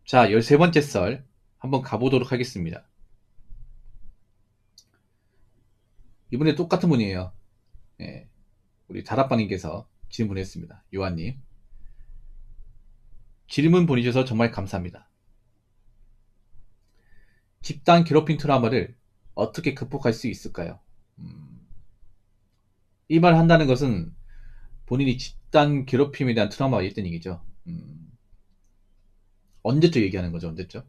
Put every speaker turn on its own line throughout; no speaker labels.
자, 13번째 썰 한번 가보도록 하겠습니다. 이번에 똑같은 분이에요. 예, 우리 다락방님께서 질문했습니다. 요한님. 질문 보내주셔서 정말 감사합니다. 집단 괴롭힘 트라우마를 어떻게 극복할 수 있을까요? 이 말을 한다는 것은 본인이 집단 괴롭힘에 대한 트라우마가 있다는 얘기죠. 언제쯤 얘기하는 거죠? 언제쯤?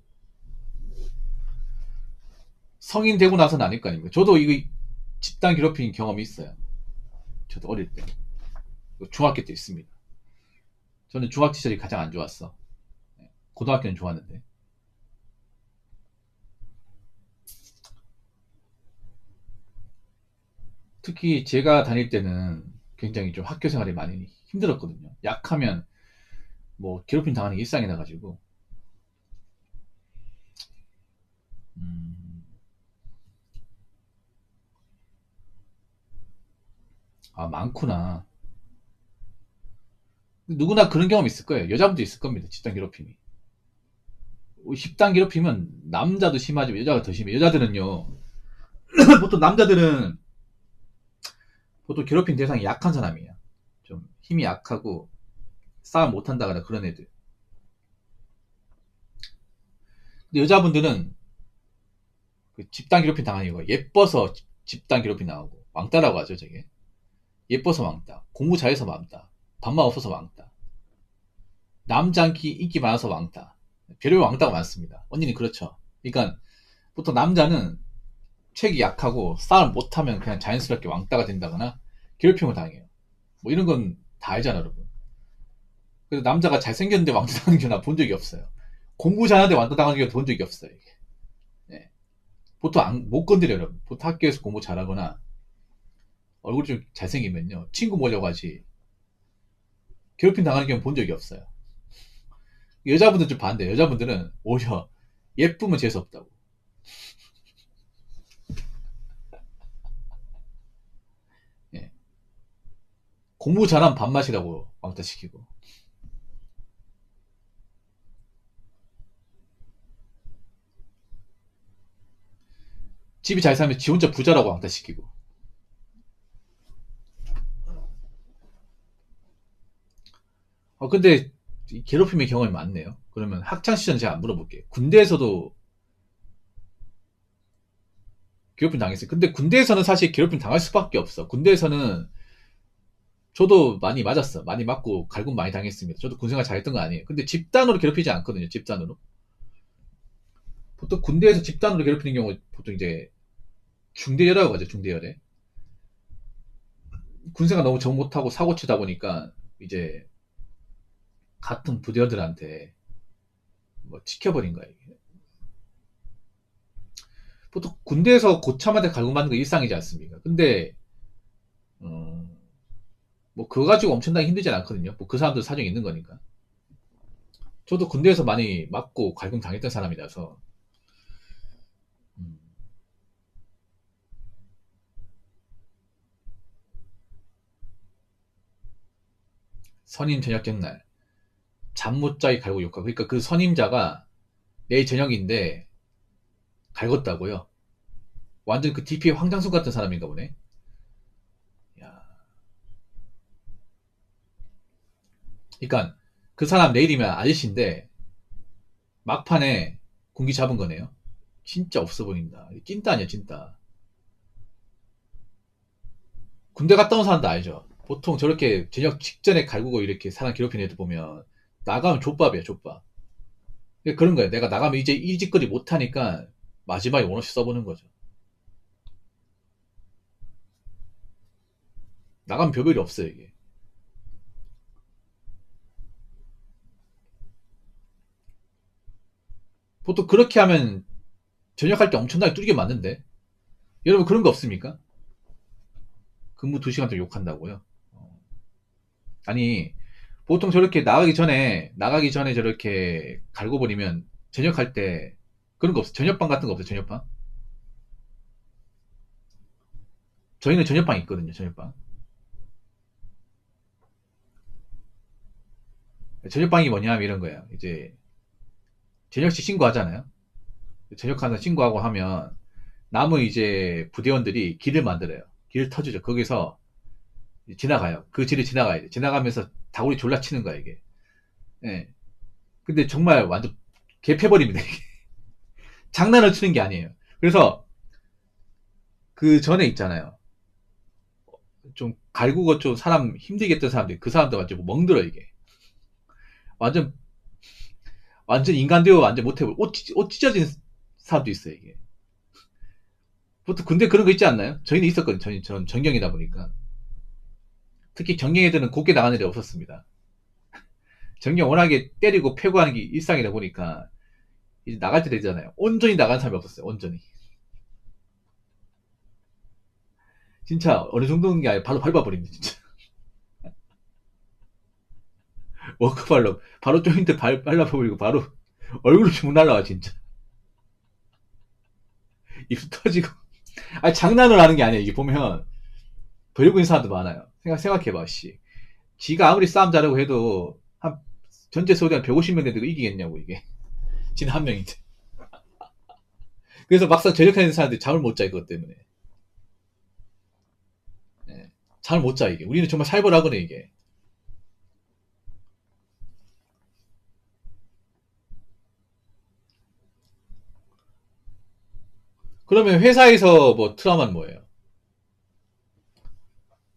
성인 되고 나서는 아닐 거 아닙니까? 저도 이거 집단 괴롭힘 경험이 있어요. 저도 어릴 때. 중학교 때 있습니다. 저는 중학교 시절이 가장 안 좋았어. 고등학교는 좋았는데. 특히 제가 다닐 때는 굉장히 좀 학교 생활이 많이 힘들었거든요. 약하면 뭐 괴롭힘 당하는 게 일상이 나가지고. 음, 아, 많구나. 누구나 그런 경험 있을 거예요. 여자분도 있을 겁니다. 집단 괴롭힘이. 집단 괴롭힘은 남자도 심하지만 여자가 더 심해요. 여자들은요, 보통 남자들은 보통 괴롭힘 대상이 약한 사람이에요. 좀 힘이 약하고 싸움 못한다거나 그런 애들. 근데 여자분들은 그 집단 괴롭힘 당하는 이유가 예뻐서 집단 괴롭힘 당하고 왕따라고 하죠, 저게. 예뻐서 왕따, 공부 잘해서 왕따, 밥만 없어서 왕따, 남자 인기 많아서 왕따, 별의별 왕따가 많습니다. 언니는 그렇죠. 그러니까 보통 남자는 체격이 약하고 싸움 못하면 그냥 자연스럽게 왕따가 된다거나 괴롭힘을 당해요. 뭐 이런 건 다 알잖아, 여러분. 그래서 남자가 잘생겼는데 왕따 당하는 경우 본 적이 없어요. 공부 잘하는데 왕따 당하는 경우 본 적이 없어요. 이게. 네. 보통 못 건드려요, 여러분. 보통 학교에서 공부 잘하거나 얼굴이 좀 잘생기면요. 친구 보려고 하지. 괴롭힘 당하는 경우 본 적이 없어요. 여자분들은 좀 반대예요. 여자분들은 오히려 예쁘면 재수없다고. 예. 공부 잘하면 밥맛이라고 왕따시키고. 집이 잘 살면 지 혼자 부자라고 왕따시키고. 근데 괴롭힘의 경험이 많네요. 그러면 학창시절 제가 안 물어볼게요. 군대에서도 괴롭힘 당했어요. 근데 군대에서는 사실 괴롭힘 당할 수밖에 없어. 군대에서는 저도 많이 맞았어. 많이 맞고 갈굼 많이 당했습니다. 저도 군생활 잘했던 거 아니에요. 근데 집단으로 괴롭히지 않거든요. 집단으로. 보통 군대에서 집단으로 괴롭히는 경우 보통 이제 중대열이라고 하죠. 중대열에. 군생활 너무 정 못하고 사고 치다 보니까 이제 같은 부대원들한테 뭐 지켜버린 거야. 이게. 보통 군대에서 고참한테 갈굼받는 거 일상이지 않습니까? 근데 어, 뭐 그거 가지고 엄청나게 힘들진 않거든요. 뭐 그 사람들 사정이 있는 거니까. 저도 군대에서 많이 맞고 갈굼 당했던 사람이라서 음, 선임 저녁 날 잠 못 자기 갈고 욕하고 그러니까 그 선임자가 내일 저녁인데 갈궜다고요. 완전 그 DP의 황장수 같은 사람인가 보네. 야, 그러니까 그 사람 내일이면 아저씨인데 막판에 군기 잡은 거네요. 진짜 없어 보인다. 찐따 아니야 찐따. 군대 갔다 온 사람도 알죠. 보통 저렇게 저녁 직전에 갈구고 이렇게 사람 괴롭히는 애들 보면 나가면 족밥이야 족밥. 그런 거예요. 내가 나가면 이제 이 짓거리 못하니까 마지막에 원없이 써보는 거죠. 나가면 별별이 없어요 이게. 보통 그렇게 하면 전역할 때 엄청나게 뚜리게 맞는데 여러분 그런 거 없습니까? 근무 2시간 동안 욕한다고요? 아니 보통 저렇게 나가기 전에 저렇게 갈고 버리면 전역할 때 그런 거 없어. 전역방 같은 거 없어요. 전역방. 저희는 전역방 있거든요. 전역방. 전역방이 뭐냐면 이런 거예요. 이제 전역시 신고하잖아요. 전역하는 신고하고 하면 남은 이제 부대원들이 길을 만들어요. 길을 터주죠. 거기서 지나가요. 그 길을 지나가야 돼. 지나가면서 다구리 졸라 치는 거야, 이게. 예. 근데 정말 완전 개패버립니다, 이게. 장난을 치는 게 아니에요. 그래서 그 전에 있잖아요. 좀 갈구고 좀 사람 힘들게 했던 사람들, 그 사람들 완전 멍들어, 이게. 완전, 완전 인간대우 완전 못해버려. 옷 찢어진 사람도 있어요, 이게. 보통 군대 그런 거 있지 않나요? 저희는 있었거든요. 전 전경이다 보니까. 특히 전경 애들은 곱게 나가는 일이 없었습니다. 전경 워낙에 때리고 패고 하는 게 일상이다 보니까 이제 나갈 때 되잖아요. 온전히 나가는 사람이 없었어요. 온전히. 진짜 어느 정도인 게 아니라 바로 밟아버립니다. 진짜. 워크발로 바로 조인트 발라버리고 바로 얼굴로 주먹 날라와 진짜. 입 터지고. 아니 장난을 하는 게 아니야. 이게 보면 버리고 있는 사람도 많아요. 생각해봐, 씨. 지가 아무리 싸움 잘하고 해도, 전체 소대 한 150명 되고 이기겠냐고, 이게. 지는 한 명인데. 그래서 막상 전역하는 사람들이 잠을 못 자, 이것 때문에. 예. 잠을 못 자, 이게. 우리는 정말 살벌하거든, 이게. 그러면 회사에서 뭐 트라우마는 뭐예요?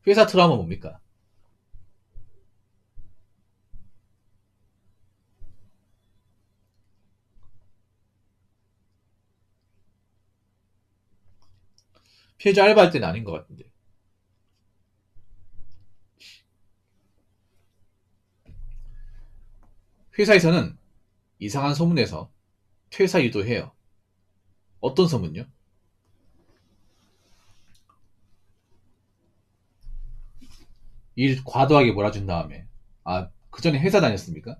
회사 트라우마 뭡니까? 피해자 알바할 때는 아닌 것 같은데. 회사에서는 이상한 소문에서 퇴사 유도해요. 어떤 소문요? 일 과도하게 몰아준 다음에. 아, 그 전에 회사 다녔습니까?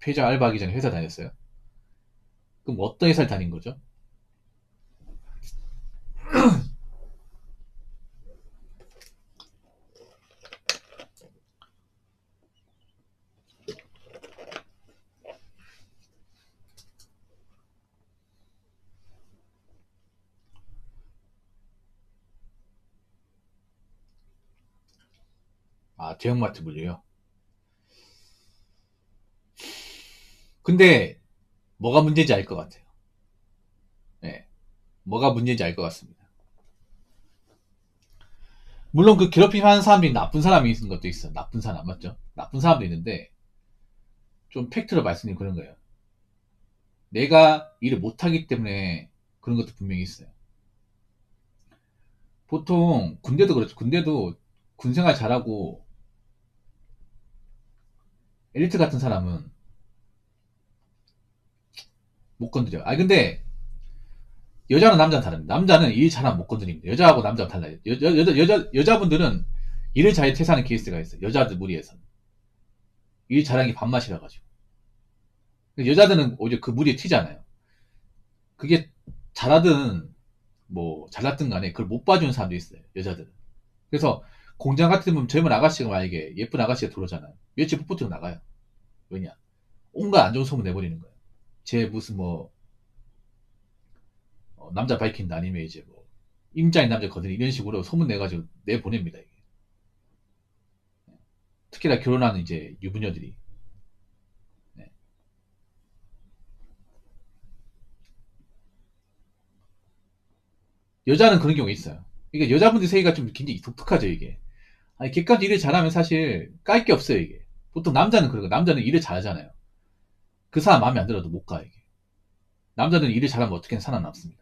피해자 알바하기 전에 회사 다녔어요? 그럼 어떤 회사를 다닌 거죠? 아, 대형마트 물류요? 근데, 뭐가 문제인지 알 것 같아요. 네. 뭐가 문제인지 알 것 같습니다. 물론 그 괴롭힘 하는 사람들이 나쁜 사람이 있는 것도 있어. 나쁜 사람, 맞죠? 나쁜 사람도 있는데, 좀 팩트로 말씀드리면 그런 거예요. 내가 일을 못하기 때문에 그런 것도 분명히 있어요. 보통, 군대도 그렇죠. 군대도 군생활 잘하고, 엘리트 같은 사람은 못 건드려. 아, 근데, 여자는 남자는 다릅니다. 남자는 일 잘하면 못 건드립니다. 여자하고 남자하고 달라요. 여자분들은 일을 잘 퇴사하는 케이스가 있어요. 여자들 무리에서는. 일 잘하는 게 밥맛이라 가지고. 여자들은 오히려 그 무리에 튀잖아요. 그게 잘하든 뭐 잘났든 간에 그걸 못 봐주는 사람도 있어요. 여자들은. 그래서 공장 같은 면 젊은 아가씨가 만약에 예쁜 아가씨가 들어오잖아요. 며칠 풋풋 고 나가요. 왜냐? 온갖 안 좋은 소문 내버리는 거예요. 제 무슨 뭐 남자 밝힌다 아니면 이제 뭐 임자인 남자 거든 이런 식으로 소문 내가지고 내보냅니다. 이게. 특히나 결혼하는 이제 유부녀들이. 네. 여자는 그런 경우가 있어요. 그러니까 여자분들 세계가 좀 굉장히 독특하죠, 이게. 아니, 객관적으로 일을 잘하면 사실 깔 게 없어요, 이게. 보통 남자는 그러고, 남자는 일을 잘하잖아요. 그 사람 마음에 안 들어도 못 가, 이게. 남자는 일을 잘하면 어떻게든 살아남습니다.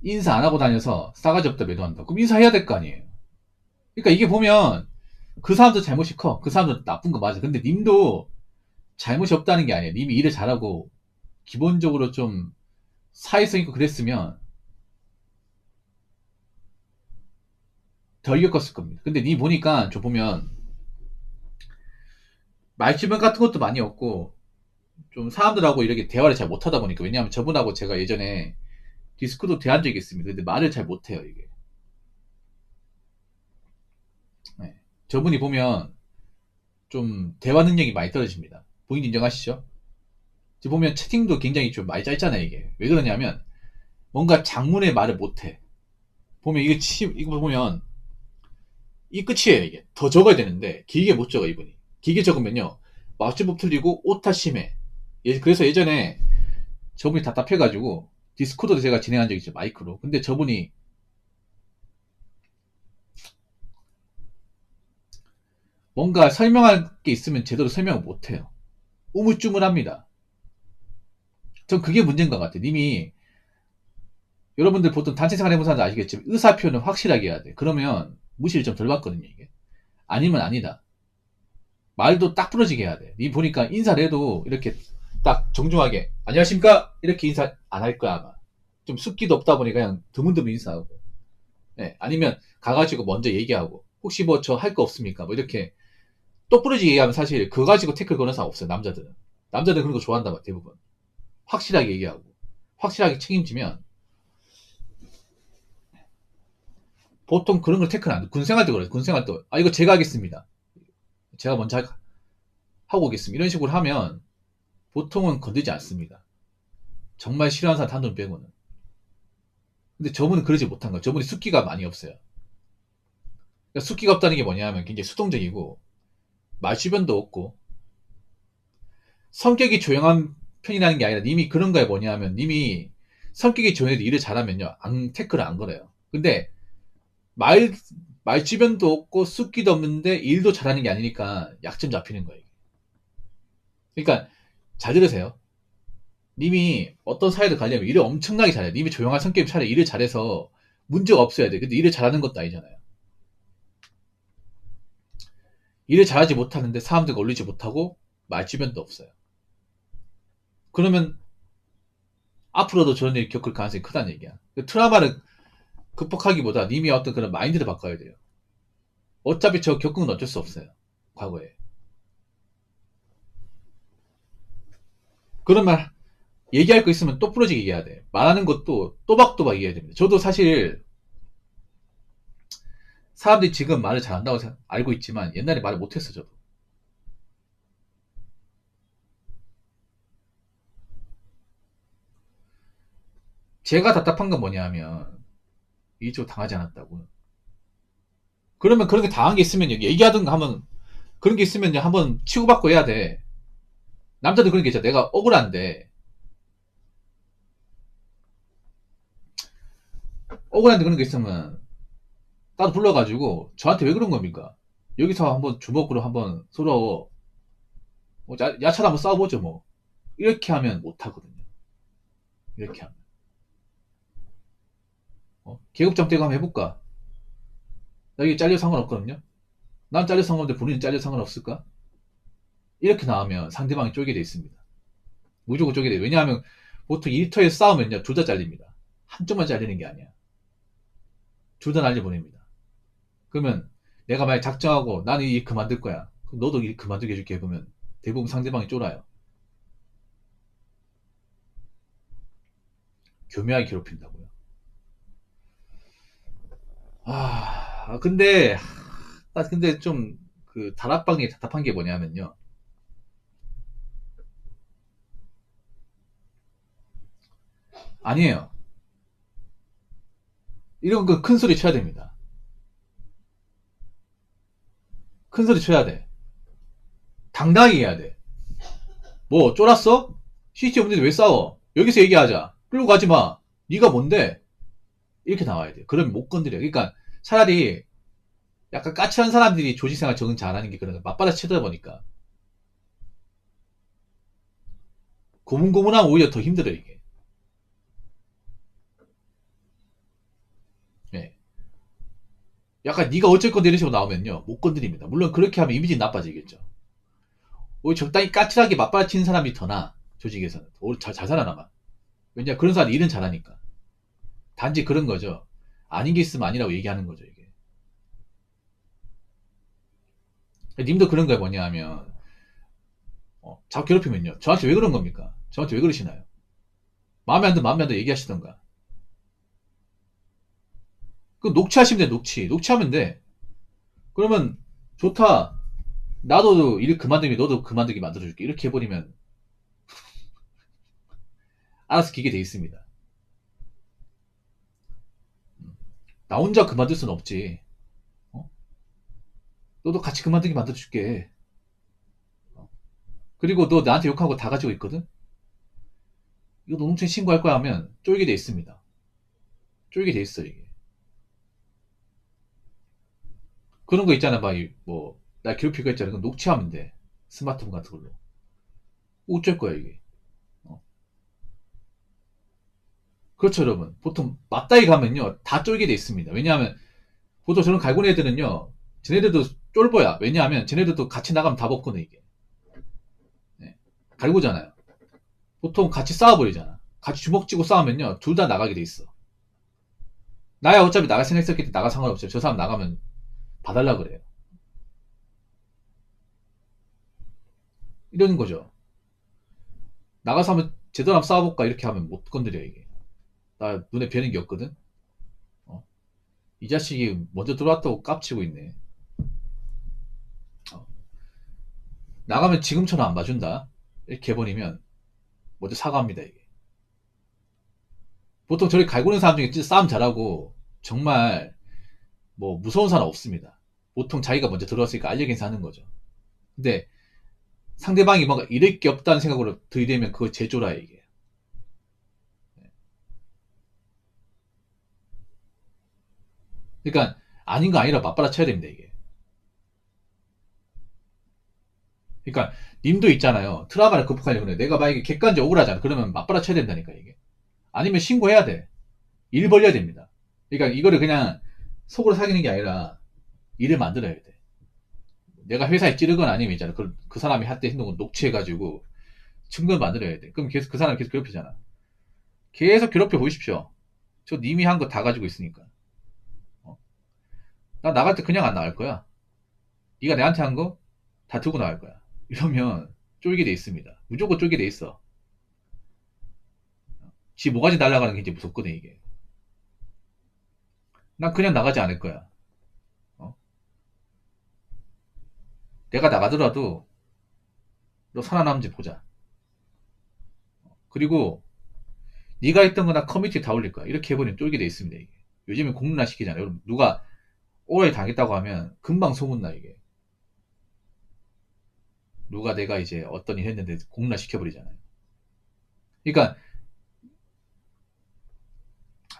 인사 안 하고 다녀서 싸가지 없다 매도한다. 그럼 인사해야 될 거 아니에요. 그러니까 이게 보면 그 사람도 잘못이 커. 그 사람도 나쁜 거 맞아. 근데 님도 잘못이 없다는 게 아니에요. 님이 일을 잘하고 기본적으로 좀 사회성 있고 그랬으면 덜 겪었을 겁니다. 근데 니 보니까 저 보면 말주변 같은 것도 많이 없고 좀 사람들하고 이렇게 대화를 잘 못하다 보니까 왜냐하면 저분하고 제가 예전에 디스코도 대한 적이 있습니다. 근데 말을 잘 못해요 이게. 네. 저분이 보면 좀 대화 능력이 많이 떨어집니다. 본인 인정하시죠? 지금 보면 채팅도 굉장히 좀 많이 짧잖아요, 이게. 왜 그러냐면, 뭔가 장문의 말을 못해. 보면 이거 보면, 이 끝이에요, 이게. 더 적어야 되는데, 길게 못 적어, 이분이. 길게 적으면요, 맞춤법 틀리고, 오타 심해. 그래서 예전에 저분이 답답해가지고, 디스코드도 제가 진행한 적이 있죠, 마이크로. 근데 저분이, 뭔가 설명할 게 있으면 제대로 설명을 못해요. 우물쭈물합니다. 전 그게 문제인 것 같아요. 님이, 여러분들 보통 단체 생활 해본 사람들 아시겠지만, 의사 표현을 확실하게 해야 돼. 그러면, 무시를 좀 덜 받거든요, 이게. 아니면 아니다. 말도 딱 부러지게 해야 돼. 니 보니까 인사를 해도 이렇게 딱 정중하게 안녕하십니까 이렇게 인사 안 할 거야 아마. 좀 숫기도 없다 보니 그냥 드문드문 인사하고. 네, 아니면 가가지고 먼저 얘기하고 혹시 뭐 저 할 거 없습니까? 뭐 이렇게 똑부러지게 얘기하면 사실 그거 가지고 태클 거는 사람 없어요. 남자들은. 남자들은 그런 거 좋아한다 봐 대부분. 확실하게 얘기하고 확실하게 책임지면 보통 그런 걸 태클 안 돼. 군생활 때 그래요. 군생활 때 이거 제가 하겠습니다. 제가 먼저 하고 오겠습니다. 이런 식으로 하면 보통은 건들지 않습니다. 정말 싫어하는 사람 한눈 빼고는. 근데 저분은 그러지 못한 거예요. 저분이 숫기가 많이 없어요. 그러니까 숫기가 없다는 게 뭐냐면 굉장히 수동적이고 말주변도 없고 성격이 조용한 편이라는 게 아니라 님이 그런 거에 뭐냐면 님이 성격이 조용해도 일을 잘하면요 태클을 안 걸어요. 근데 말 말주변도 없고 숫기도 없는데 일도 잘하는 게 아니니까 약점 잡히는 거예요. 그러니까 잘 들으세요. 님이 어떤 사회를 가려면 일을 엄청나게 잘해요. 님이 조용한 성격이 차라리 일을 잘해서 문제가 없어야 돼. 근데 일을 잘하는 것도 아니잖아요. 일을 잘하지 못하는데 사람들과 어울리지 못하고 말주변도 없어요. 그러면 앞으로도 저런 일 겪을 가능성이 크다는 얘기야. 그 트라우마를 극복하기보다 님이 어떤 그런 마인드를 바꿔야 돼요. 어차피 저 겪은 건 어쩔 수 없어요. 과거에. 그러면 얘기할 거 있으면 또 부러지게 얘기해야 돼. 말하는 것도 또박또박 얘기해야 됩니다. 저도 사실 사람들이 지금 말을 잘한다고 알고 있지만 옛날에 말을 못했어 저도. 제가 답답한 건 뭐냐면 이쪽 당하지 않았다고. 그러면 그런 게 당한 게 있으면 얘기하든가 하면 그런 게 있으면 한번 치고받고 해야 돼. 남자도 그런 게 있잖아. 내가 억울한데 그런 게 있으면 따로 불러가지고 저한테 왜 그런 겁니까? 여기서 한번 주먹으로 한번 서로 뭐 야차로 한번 싸워보죠 뭐. 이렇게 하면 못하거든요. 이렇게 하면. 계급장대고 한번 해볼까? 나 이게 잘려 상관없거든요. 난 잘려 상관없는데 본인은 잘려 상관없을까? 이렇게 나오면 상대방이 쪼개 돼 있습니다. 무조건 쪼개 돼. 왜냐하면 보통 일터에서 싸우면요 둘 다 잘립니다. 한쪽만 잘리는 게 아니야. 둘 다 날려보냅니다. 그러면 내가 만약 작정하고 나는 일 그만둘 거야. 그럼 너도 일 그만두게 해줄게 해보면 대부분 상대방이 쫄아요. 교묘하게 괴롭힌다고요. 근데 좀 그 다락방이 답답한 게 뭐냐면요. 아니에요. 이런 거 큰 소리 쳐야 됩니다. 큰 소리 쳐야 돼. 당당하게 해야 돼. 뭐 쫄았어? CCTV 없는데 왜 싸워? 여기서 얘기하자. 끌고 가지 마. 네가 뭔데? 이렇게 나와야 돼. 그러면 못 건드려. 그러니까 차라리 약간 까칠한 사람들이 조직생활 적응 잘하는 게 그런 거 맞받아 치다 보니까 고문고문하면 오히려 더 힘들어 이게. 예. 약간 네가 어쩔 건데 이런 식으로 나오면요 못 건드립니다. 물론 그렇게 하면 이미지 나빠지겠죠. 오히려 적당히 까칠하게 맞받아 치는 사람이 더 나아. 조직에서는 오히려 잘 살아남아. 왜냐 그런 사람 일은 잘하니까. 단지 그런 거죠. 아닌 게 있으면 아니라고 얘기하는 거죠 이게. 님도 그런 거에 뭐냐 하면 자꾸 괴롭히면요 저한테 왜 그런 겁니까? 저한테 왜 그러시나요? 마음에 안 들어 얘기하시던가. 그 녹취하시면 돼 녹취하면 돼. 그러면 좋다. 나도 일 그만두기 너도 그만두기 만들어줄게. 이렇게 해버리면 알아서 기게 돼 있습니다. 나 혼자 그만둘 순 없지. 어? 너도 같이 그만두기 만들어줄게. 어? 그리고 너 나한테 욕하고 다 가지고 있거든? 이거 노동청에 신고할 거야 하면 쫄게 돼 있습니다. 쫄게 돼 있어, 이게. 그런 거 있잖아, 막, 뭐, 나 괴롭히고 했잖아. 그거 녹취하면 돼. 스마트폰 같은 걸로. 어쩔 거야, 이게. 어. 그렇죠, 여러분. 보통, 맞다이 가면요, 다 쫄게 돼 있습니다. 왜냐하면, 보통 저런 갈고리 애들은요, 쟤네들도 쫄보야. 왜냐하면, 쟤네들도 같이 나가면 다 벗거든, 이게. 네. 갈고잖아요. 보통 같이 싸워버리잖아. 같이 주먹 쥐고 싸우면요, 둘 다 나가게 돼 있어. 나야 어차피 나갈 생각 했었기 때문에 나가 상관없어요. 저 사람 나가면 봐달라 그래요. 이러는 거죠. 나가서 한번 제대로 한번 싸워볼까 이렇게 하면 못 건드려 이게. 나 눈에 뵈는 게 없거든. 어? 이 자식이 먼저 들어왔다고 깝치고 있네. 어? 나가면 지금처럼 안 봐준다. 이렇게 해버리면 먼저 사과합니다 이게. 보통 저리 갈구는 사람 중에 진짜 싸움 잘하고 정말 뭐 무서운 사람 없습니다. 보통 자기가 먼저 들어왔으니까 알려긴 하는 거죠. 근데 상대방이 뭔가 잃을 게 없다는 생각으로 들이대면 그거 제조라 이게. 그러니까 아닌 거 아니라 맞받아쳐야 됩니다 이게. 그러니까 님도 있잖아요. 트라우마를 극복하려고 그래. 내가 만약에 객관적 억울하잖아. 그러면 맞받아쳐야 된다니까 이게. 아니면 신고해야 돼. 일 벌려야 됩니다. 그러니까 이거를 그냥 속으로 사귀는 게 아니라 일을 만들어야 돼. 내가 회사에 찌르건 아니면 있잖아. 그 사람이 할 때 행동을 녹취해가지고 증거를 만들어야 돼. 그럼 계속 그 사람 계속 괴롭히잖아. 계속 괴롭혀 보십시오. 저 님이 한 거 다 가지고 있으니까. 어? 나 나갈 때 그냥 안 나갈 거야. 네가 내한테 한 거 다 들고 나갈 거야. 이러면 쫄게 돼 있습니다. 무조건 쫄게 돼 있어. 지 모가지 날아가는 게 이제 무섭거든 이게. 난 그냥 나가지 않을 거야. 어? 내가 나가더라도 너 살아남는지 보자. 그리고 네가 했던 거나 커뮤니티에 다 올릴 거야. 이렇게 해버리면 쫄게 돼 있습니다 이게. 요즘엔 공론화 시키잖아요. 여러분 누가 오해 당했다고 하면 금방 소문나 이게. 누가 내가 이제 어떤 일 했는데 공론화 시켜버리잖아요. 그러니까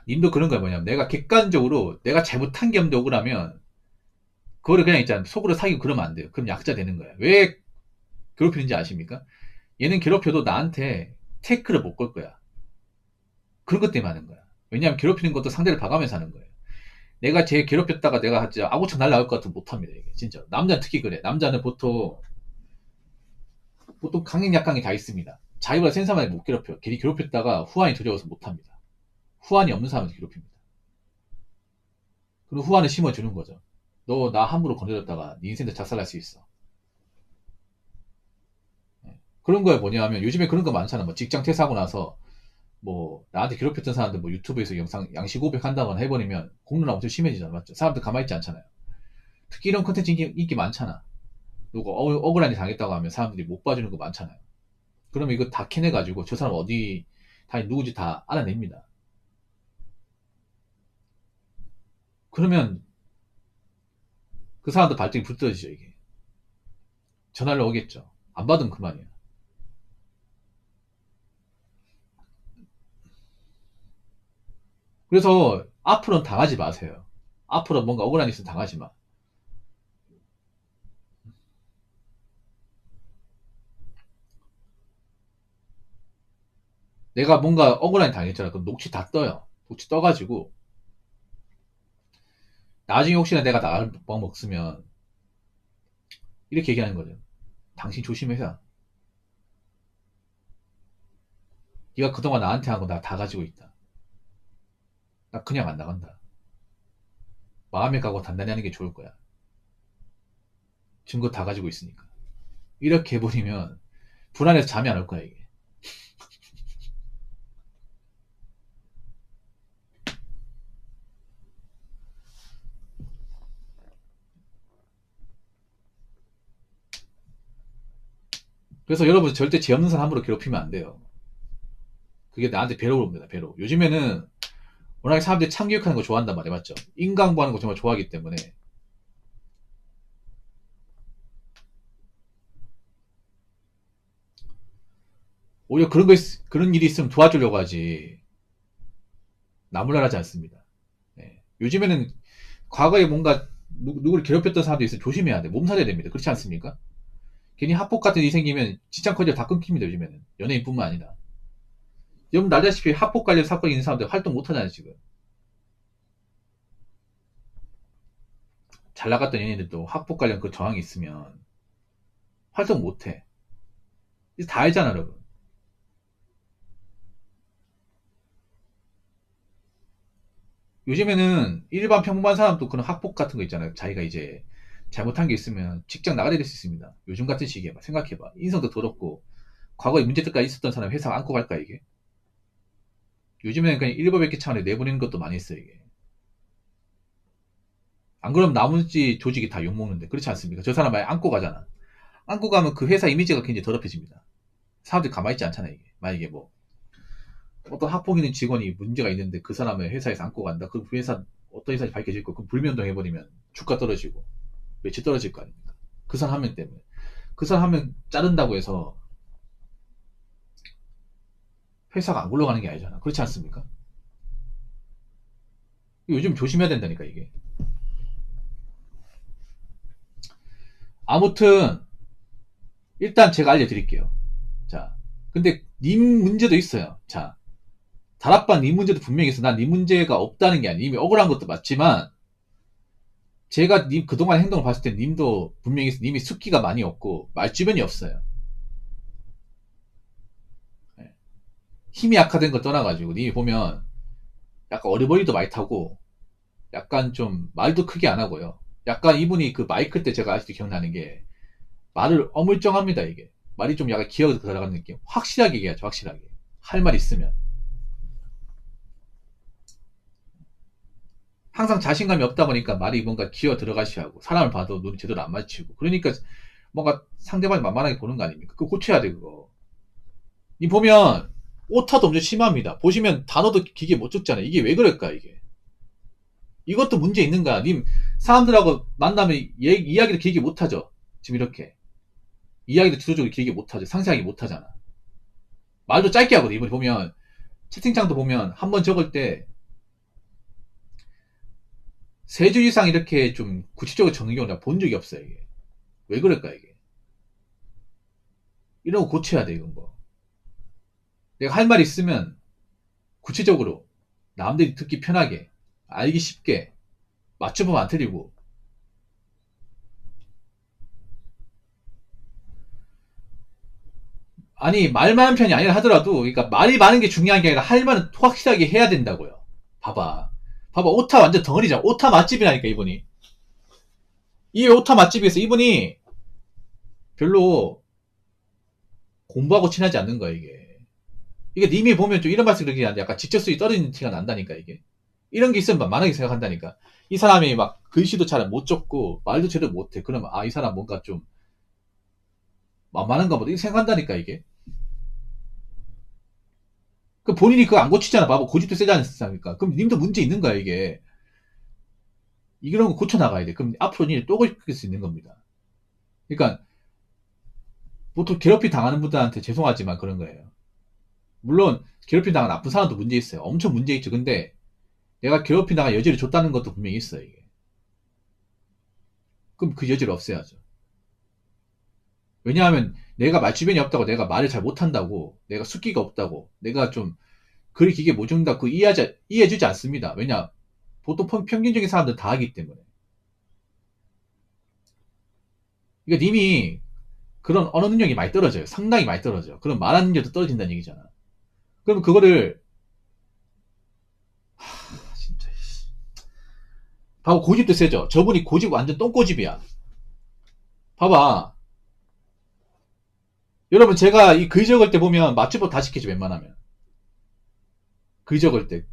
님도 그런 거야 뭐냐면 내가 객관적으로 내가 잘못한 게 없는데 억울하면 그거를 그냥 있잖아 속으로 사귀고 그러면 안 돼요. 그럼 약자 되는 거야. 왜 괴롭히는지 아십니까? 얘는 괴롭혀도 나한테 태클을 못 걸 거야. 그런 것 때문에 하는 거야. 왜냐하면 괴롭히는 것도 상대를 봐가면서 하는 거예요. 내가 쟤 괴롭혔다가 내가 진짜 아구창 날라갈 것 같으면 못합니다. 이게 진짜. 남자는 특히 그래. 남자는 보통 강행 약강이 다 있습니다. 자기보다 센 사람을 못 괴롭혀. 괜히 괴롭혔다가 후환이 두려워서 못합니다. 후환이 없는 사람을 괴롭힙니다. 그리고 후환을 심어주는 거죠. 너 나 함부로 건드렸다가 네 인생도 작살날 수 있어. 예. 그런 거에 뭐냐면 요즘에 그런 거 많잖아. 뭐 직장 퇴사하고 나서 뭐 나한테 괴롭혔던 사람들 뭐 유튜브에서 영상 양식 고백 한다거나 해버리면 공론화 엄청 심해지잖아. 맞죠? 사람들 가만히 있지 않잖아요. 특히 이런 컨텐츠 인기 많잖아. 누가 억울한 일 당했다고 하면 사람들이 못 봐주는 거 많잖아요. 그러면 이거 다 캐내가지고 저 사람 어디 다 누구지 다 알아냅니다. 그러면 그 사람도 발등이 불 떨어지죠 이게. 전화를 오겠죠. 안 받으면 그만이야. 그래서 앞으로는 당하지 마세요. 앞으로 뭔가 억울한 일 있으면 당하지 마. 내가 뭔가 억울한 일 당했잖아. 그럼 녹취 다 떠요. 녹취 떠가지고 나중에 혹시나 내가 나를 먹으면 이렇게 얘기하는 거죠. 당신 조심해서 네가 그동안 나한테 한 거 나 다 가지고 있다. 나 그냥 안 나간다. 마음에 가고 단단히 하는 게 좋을 거야. 증거 다 가지고 있으니까. 이렇게 해버리면 불안해서 잠이 안 올 거야 이게. 그래서 여러분 절대 죄 없는 사람 함부로 괴롭히면 안 돼요. 그게 나한테 배로 옵니다. 배로. 요즘에는 워낙에 사람들이 참교육하는 거 좋아한단 말이에요. 맞죠? 인강부하는 거 정말 좋아하기 때문에. 오히려 그런 일이 있으면 도와주려고 하지. 나무랄 하지 않습니다. 네. 요즘에는 과거에 뭔가 누구를 괴롭혔던 사람도 있으면 조심해야 돼. 몸살해야 됩니다. 그렇지 않습니까? 괜히 합폭 같은 일이 생기면 직장 커리어 다 끊깁니다. 요즘에는. 연예인뿐만 아니라. 여러분 알다시피 합폭 관련 사건이 있는 사람들 활동 못하잖아요. 지금. 잘 나갔던 연예인들도 합폭 관련 그 저항이 있으면 활동 못해. 이제 다 알잖아, 여러분. 요즘에는 일반 평범한 사람도 그런 학폭 같은 거 있잖아요. 자기가 이제 잘못한 게 있으면 직장 나가야 될 수 있습니다. 요즘 같은 시기에 생각해봐. 인성도 더럽고 과거에 문제들까지 있었던 사람 회사 안고 갈까 이게? 요즘에는 그냥 일벌백계 차원에 내보내는 것도 많이 있어요 이게. 안 그러면 나머지 조직이 다 욕먹는데 그렇지 않습니까? 저 사람 만약 안고 가잖아. 안고 가면 그 회사 이미지가 굉장히 더럽혀집니다. 사람들이 가만히 있지 않잖아요 이게. 만약에 뭐 어떤 학폭 있는 직원이 문제가 있는데 그 사람을 회사에서 안고 간다. 그 회사 어떤 회사인지 밝혀질 거. 그럼 불면동 해버리면 주가 떨어지고 매출 떨어질 거 아닙니까? 그 사람 한 명 때문에. 그 사람 한 명 자른다고 해서 회사가 안 굴러가는 게 아니잖아. 그렇지 않습니까? 요즘 조심해야 된다니까 이게. 아무튼 일단 제가 알려드릴게요. 자, 근데 님 문제도 있어요. 자, 다락방 님 문제도 분명히 있어. 난 님 문제가 없다는 게 아니라 님이 억울한 것도 맞지만 제가 님 그동안 행동을 봤을 때 님도 분명히 님이 숫기가 많이 없고 말주변이 없어요. 네. 힘이 약화된 걸 떠나가지고 님이 보면 약간 어리버리도 많이 타고 약간 좀 말도 크게 안 하고요. 약간 이분이 그 마이크 때 제가 아직도 기억나는 게 말을 어물쩡합니다 이게. 말이 좀 약간 기어서 들어가는 느낌. 확실하게 얘기하죠 확실하게. 할 말 있으면. 항상 자신감이 없다 보니까 말이 뭔가 기어 들어가셔야 하고 사람을 봐도 눈이 제대로 안 맞추고 그러니까 뭔가 상대방이 만만하게 보는 거 아닙니까? 그거 고쳐야 돼 그거. 이 보면 오타도 엄청 심합니다. 보시면 단어도 기계 못 적잖아요. 이게 왜 그럴까 이게. 이것도 문제 있는 거야. 님 사람들하고 만나면 이야기를 길게 못 하죠. 지금 이렇게 이야기도 주도적으로 길게 못 하죠. 상세하게 못 하잖아. 말도 짧게 하거든. 이번에 보면 채팅창도 보면 한 번 적을 때 세 줄 이상 이렇게 좀 구체적으로 적는 경우 내가 본 적이 없어요. 이게 왜 그럴까 이게. 이런 거 고쳐야 돼 이건 거. 내가 할 말 있으면 구체적으로 남들이 듣기 편하게 알기 쉽게 맞춰보면 안 틀리고. 아니 말 많은 편이 아니라 하더라도 그러니까 말이 많은 게 중요한 게 아니라 할 말은 확실하게 해야 된다고요. 봐봐 오타 완전 덩어리잖아. 오타 맛집이라니까 이분이. 이 오타 맛집에서 이분이 별로 공부하고 친하지 않는 거야 이게 님이 보면 좀 이런 말씀 그러긴 한데 약간 직접성이 떨어지는 티가 난다니까 이게. 이런 게 있으면 만만하게 생각한다니까. 이 사람이 막 글씨도 잘 못 적고 말도 제대로 못해. 그러면 아 이 사람 뭔가 좀 만만한가 보다 이렇게 생각한다니까 이게. 그 본인이 그거 안 고치잖아. 봐봐 고집도 세지 않습니까? 그럼 님도 문제 있는 거야 이게. 이런 거 고쳐 나가야 돼. 그럼 앞으로 는 또 고칠 수 있는 겁니다. 그러니까 보통 괴롭히 당하는 분들한테 죄송하지만 그런 거예요. 물론 괴롭히 당한 나쁜 사람도 문제 있어요. 엄청 문제 있죠. 근데 내가 괴롭히 당할 여지를 줬다는 것도 분명히 있어요 이게. 그럼 그 여지를 없애야죠. 왜냐하면 내가 말주변이 없다고 내가 말을 잘 못한다고 내가 숫기가 없다고 내가 좀 글이 기계 못 적는다 그 이해해주지 않습니다. 왜냐 보통 평균적인 사람들은 다 하기 때문에. 그러니까 님이 그런 언어 능력이 많이 떨어져요. 상당히 많이 떨어져요. 그럼 말하는 능력도 떨어진다는 얘기잖아. 그럼 그거를 진짜 봐봐 고집도 세죠. 저분이 고집 완전 똥고집이야. 봐봐 여러분 제가 이 글 적을 때 보면 맞춤법 다 시키죠 웬만하면. 글 적을 때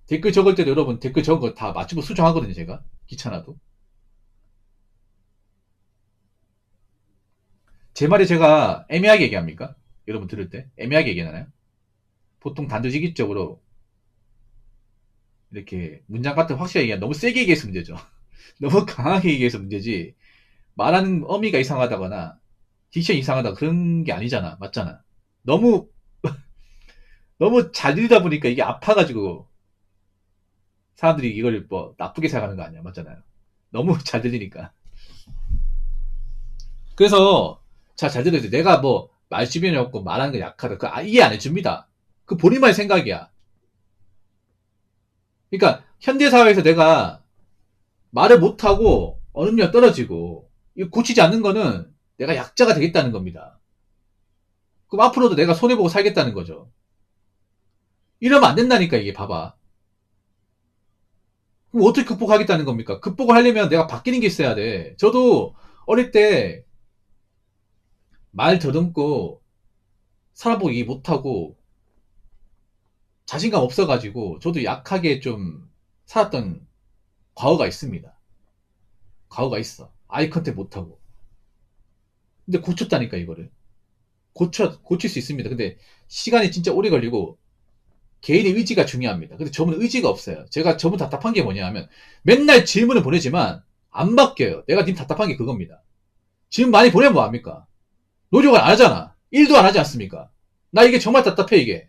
댓글 적을 때도 여러분 댓글 적은 거 다 맞춤법 수정하거든요 제가. 귀찮아도. 제 말이 제가 애매하게 얘기합니까? 여러분 들을 때 애매하게 얘기하나요? 보통 단도직입적으로 이렇게 문장 같은 확실하게 얘기하 너무 세게 얘기해서 문제죠. 너무 강하게 얘기해서 문제지 말하는 어미가 이상하다거나 딕션 이상하다 그런 게 아니잖아. 맞잖아. 너무 너무 잘 들리다 보니까 이게 아파가지고 사람들이 이걸 뭐 나쁘게 생각하는 거 아니야. 맞잖아요. 너무 잘 들리니까. 그래서 잘 들어야 돼. 내가 뭐 말주변이 없고 말하는 게 약하다. 그 이해 안 해줍니다. 그 본인만의 생각이야. 그러니까 현대사회에서 내가 말을 못하고 언음력 떨어지고 이거 고치지 않는 거는 내가 약자가 되겠다는 겁니다. 그럼 앞으로도 내가 손해보고 살겠다는 거죠. 이러면 안 된다니까 이게 봐봐. 그럼 어떻게 극복하겠다는 겁니까? 극복을 하려면 내가 바뀌는 게 있어야 돼. 저도 어릴 때 말 더듬고 사람 보고 얘기 못하고 자신감 없어가지고 저도 약하게 좀 살았던 과거가 있습니다. 과거가 있어. 아이 컨택 못하고. 근데 고쳤다니까 이거를. 고칠 수 있습니다. 근데 시간이 진짜 오래 걸리고 개인의 의지가 중요합니다. 근데 저분은 의지가 없어요. 제가 저분 답답한 게 뭐냐 하면 맨날 질문을 보내지만 안 바뀌어요. 내가 님 답답한 게 그겁니다. 질문 많이 보내면 뭐합니까? 노력을 안 하잖아. 일도 안 하지 않습니까? 나 이게 정말 답답해 이게.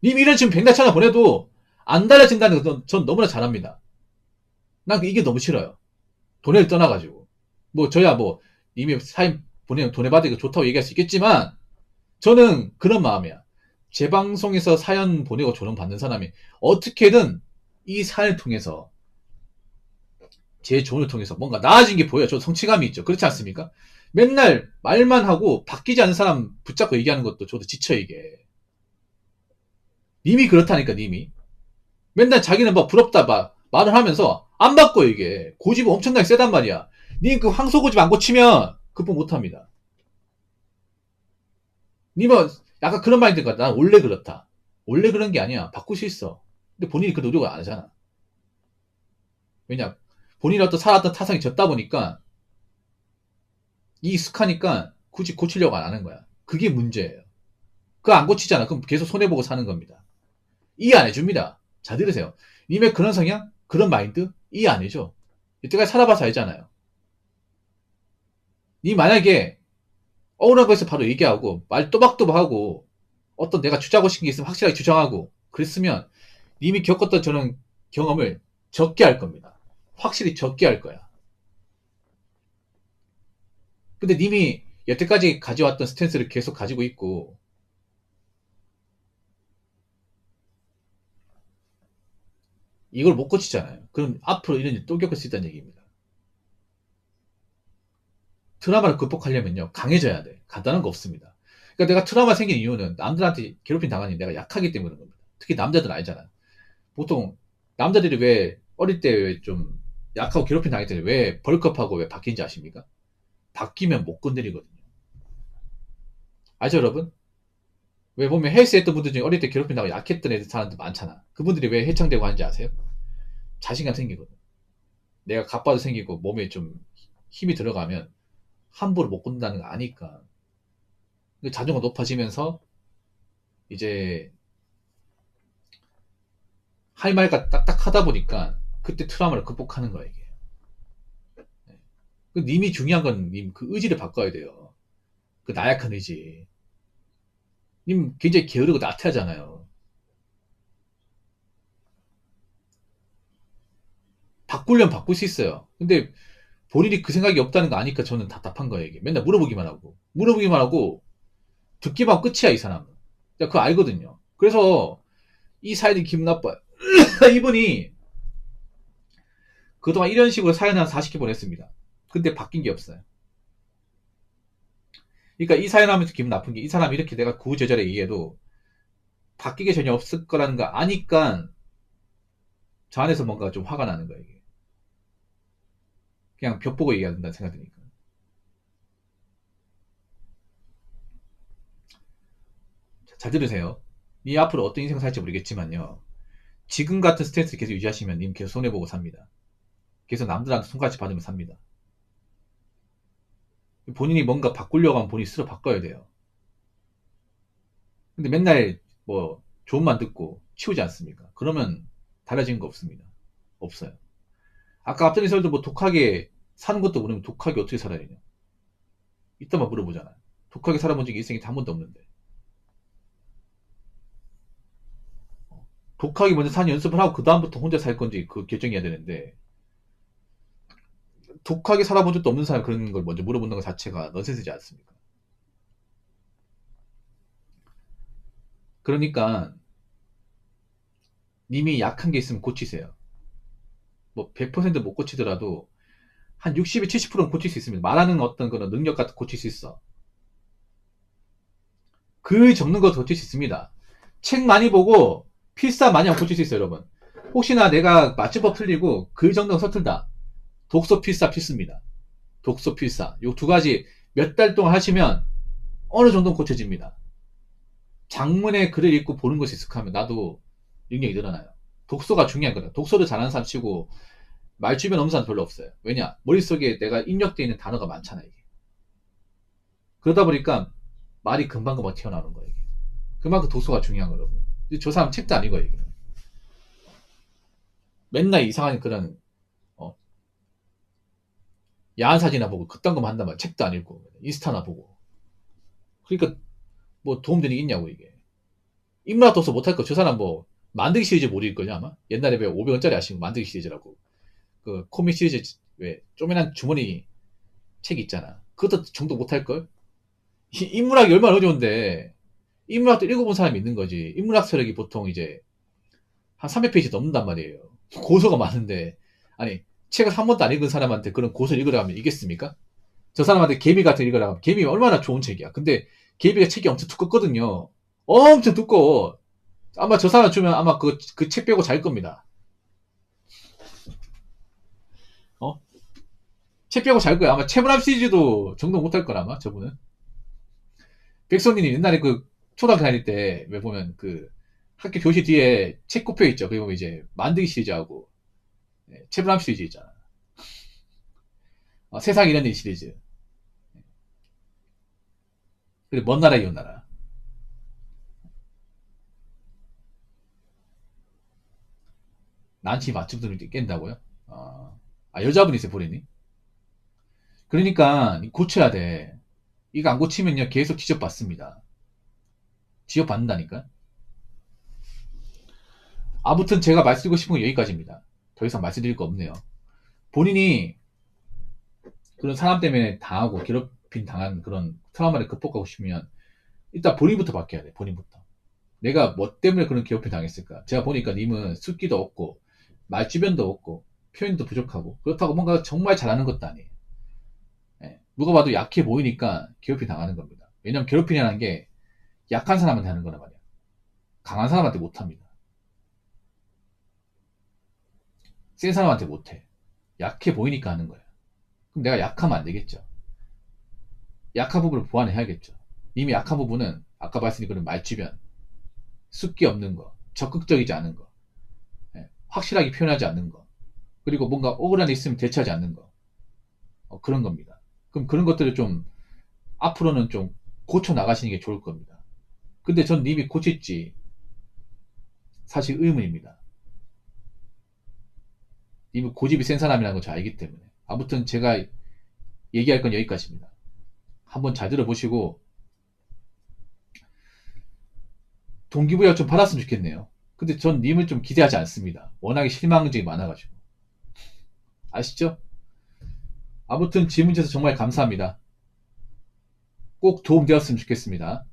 님 이런 지금 백날차나 보내도 안 달라진다는 건 전 너무나 잘합니다. 난 이게 너무 싫어요. 돈을 떠나가지고. 뭐 저야 뭐 이미 사인 보내면 돈에 받으니까 좋다고 얘기할 수 있겠지만 저는 그런 마음이야. 제 방송에서 사연 보내고 조언 받는 사람이 어떻게든 이 사연을 통해서 제 조언을 통해서 뭔가 나아진 게 보여요. 저 성취감이 있죠. 그렇지 않습니까? 맨날 말만 하고 바뀌지 않는 사람 붙잡고 얘기하는 것도 저도 지쳐 이게. 님이 그렇다니까 님이. 맨날 자기는 뭐 부럽다 막 말을 하면서 안 바꿔 이게. 고집이 엄청나게 세단 말이야. 님 그 황소 고집 안 고치면 극복 못합니다. 님은 약간 그런 마인드가 난 원래 그렇다. 원래 그런 게 아니야. 바꿀 수 있어. 근데 본인이 그 노력을 안 하잖아. 왜냐? 본인이 어떤 살았던 타성이 졌다 보니까 익숙하니까 굳이 고치려고 안 하는 거야. 그게 문제예요. 그거 안 고치잖아. 그럼 계속 손해보고 사는 겁니다. 이해 안 해줍니다. 잘 들으세요. 님의 그런 성향, 그런 마인드 이해 안 해줘. 이때까지 살아봐서 알잖아요. 님 만약에 억울한 거에서 바로 얘기하고 말 또박또박하고 어떤 내가 주장하고 싶은 게 있으면 확실하게 주장하고 그랬으면 님이 겪었던 저는 경험을 적게 할 겁니다. 확실히 적게 할 거야. 근데 님이 여태까지 가져왔던 스탠스를 계속 가지고 있고 이걸 못 고치잖아요. 그럼 앞으로 이런 일 또 겪을 수 있다는 얘기입니다. 트라우마를 극복하려면요 강해져야 돼. 간단한 거 없습니다. 그러니까 내가 트라우마 생긴 이유는 남들한테 괴롭힘 당하니 내가 약하기 때문에 그런 겁니다. 특히 남자들은 알잖아. 보통 남자들이 왜 어릴 때 좀 약하고 괴롭힘 당할 때 왜 벌크업하고 왜 바뀐지 아십니까? 바뀌면 못 건드리거든요. 알죠 여러분? 왜 보면 헬스 했던 분들 중에 어릴 때 괴롭힘 당하고 약했던 애들 사람들 많잖아. 그분들이 왜 해창되고 하는지 아세요? 자신감 생기거든. 내가 갑바도 생기고 몸에 좀 힘이 들어가면 함부로 못 건든다는 거 아니까. 자존감 높아지면서 이제 할 말과 딱딱 하다 보니까 그때 트라우마를 극복하는 거야 이게. 그 님이 중요한 건 님 그 의지를 바꿔야 돼요. 그 나약한 의지. 님 굉장히 게으르고 나태하잖아요. 바꾸려면 바꿀 수 있어요. 근데 본인이 그 생각이 없다는 거 아니까 저는 답답한 거예요 이게. 맨날 물어보기만 하고 물어보기만 하고 듣기만 하고 끝이야 이 사람은. 제가 그거 알거든요. 그래서 이 사연이 기분 나빠요. 이분이 그동안 이런 식으로 사연 한 40개 보냈습니다. 근데 바뀐 게 없어요. 그러니까 이 사연 하면서 기분 나쁜 게 이 사람이 이렇게 내가 구구절절에 얘기해도 바뀌게 전혀 없을 거라는 거 아니까 저 안에서 뭔가 좀 화가 나는 거예요 이게. 그냥 벽 보고 얘기해야 된다는 생각이 드니까. 잘 들으세요. 이 앞으로 어떤 인생 살지 모르겠지만요. 지금 같은 스트레스를 계속 유지하시면 님 계속 손해보고 삽니다. 계속 남들한테 손가락질 받으면 삽니다. 본인이 뭔가 바꾸려고 하면 본인이 스스로 바꿔야 돼요. 근데 맨날 뭐 조언만 듣고 치우지 않습니까? 그러면 달라진 거 없습니다. 없어요. 아까 앞전에 설도 뭐 독하게 사는 것도 모르면 독하게 어떻게 살아야 되냐? 이따만 물어보잖아요. 독하게 살아본 적이 인생에 한 번도 없는데. 독하게 먼저 사는 연습을 하고 그다음부터 혼자 살 건지 그 결정해야 되는데, 독하게 살아본 적도 없는 사람이 그런 걸 먼저 물어보는 것 자체가 넌센스지 않습니까? 그러니까 님이 약한 게 있으면 고치세요. 뭐 100%못 고치더라도 한 60에 70%는 고칠 수 있습니다. 말하는 어떤 그런 능력 같은 거 고칠 수 있어. 글 적는 거 고칠 수 있습니다. 책 많이 보고 필사 많이 하면 고칠 수 있어요, 여러분. 혹시나 내가 맞춤법 틀리고 글 적는 거 서툴다. 독서 필사 필수입니다. 독서 필사. 요 두 가지 몇 달 동안 하시면 어느 정도는 고쳐집니다. 장문의 글을 읽고 보는 것이 익숙하면 나도 능력이 늘어나요. 독서가 중요한 거다. 독서를 잘하는 사람 치고 말 주변 없는 사람 별로 없어요. 왜냐? 머릿속에 내가 입력되어 있는 단어가 많잖아, 이게. 그러다 보니까 말이 금방금방 튀어나오는 거예요, 이게. 그만큼 독서가 중요한 거라고. 저 사람 책도 안 읽어요, 이게. 맨날 이상한 그런, 어, 야한 사진이나 보고 그딴 거만 한단 말이야. 책도 안 읽고. 인스타나 보고. 그러니까 뭐 도움되는 게 있냐고, 이게. 인문학 독서 못할 거. 저 사람 뭐 만들기 시리즈 못 읽을 거냐, 아마? 옛날에 왜 500원짜리 아시고 만들기 시리즈라고. 그 코믹 시리즈 왜 쪼매난 주머니 책 있잖아. 그것도 정도 못할걸? 인문학이 얼마나 어려운데 인문학도 읽어본 사람이 있는 거지. 인문학 서력이 보통 이제 한 300페이지 넘는단 말이에요. 고소가 많은데 아니 책을 한 번도 안 읽은 사람한테 그런 고소를 읽으라고 하면 이겠습니까? 저 사람한테 개미 같은 거 읽으라고 하면 개미 얼마나 좋은 책이야. 근데 개미가 책이 엄청 두껍거든요. 엄청 두꺼워. 아마 저 사람 주면 아마 그 책 빼고 잘 겁니다. 어? 책 빼고 잘 거야. 아마 채문함 시리즈도 정도 못할 거라 아마 저분은. 백선님이 옛날에 그 초등학교 다닐 때 왜 보면 그 학교 교실 뒤에 책 꼽혀 있죠. 그리고 이제 만들기 시리즈하고 채불함 시리즈 있잖아. 세상 이런 일 시리즈. 그리고 먼 나라 이웃 나라. 난치 맞춤들을 깬다고요? 여자분이세요, 보리님? 그러니까 고쳐야 돼. 이거 안 고치면요 계속 지적받습니다. 지적받는다니까. 아무튼 제가 말씀드리고 싶은 건 여기까지입니다. 더 이상 말씀드릴 거 없네요. 본인이 그런 사람 때문에 당하고 괴롭힘 당한 그런 트라우마를 극복하고 싶으면 일단 본인부터 바뀌어야 돼. 본인부터. 내가 뭐 때문에 그런 괴롭힘 당했을까? 제가 보니까 님은 숫기도 없고 말주변도 없고 표현도 부족하고 그렇다고 뭔가 정말 잘하는 것도 아니에요. 예. 누가 봐도 약해 보이니까 괴롭힘 당하는 겁니다. 왜냐면 괴롭힘이라는 게 약한 사람한테 하는 거란 말이야. 강한 사람한테 못합니다. 센 사람한테 못해. 약해 보이니까 하는 거야. 그럼 내가 약하면 안 되겠죠. 약한 부분을 보완해야겠죠. 이미 약한 부분은 아까 말씀드린 그런 말주변, 숫기 없는 거, 적극적이지 않은 거, 확실하게 표현하지 않는 거, 그리고 뭔가 억울한 일 있으면 대처하지 않는 거, 그런 겁니다. 그럼 그런 것들을 좀 앞으로는 좀 고쳐 나가시는 게 좋을 겁니다. 근데 전 이미 고쳤지. 사실 의문입니다. 이미 고집이 센 사람이라는 걸 잘 알기 때문에. 아무튼 제가 얘기할 건 여기까지입니다. 한번 잘 들어보시고 동기부여 좀 받았으면 좋겠네요. 근데 전 님을 좀 기대하지 않습니다. 워낙에 실망적이 많아가지고. 아시죠? 아무튼 질문 주셔서 정말 감사합니다. 꼭 도움되었으면 좋겠습니다.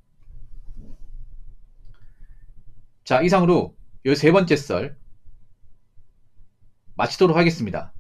자, 이상으로 13번째 썰 마치도록 하겠습니다.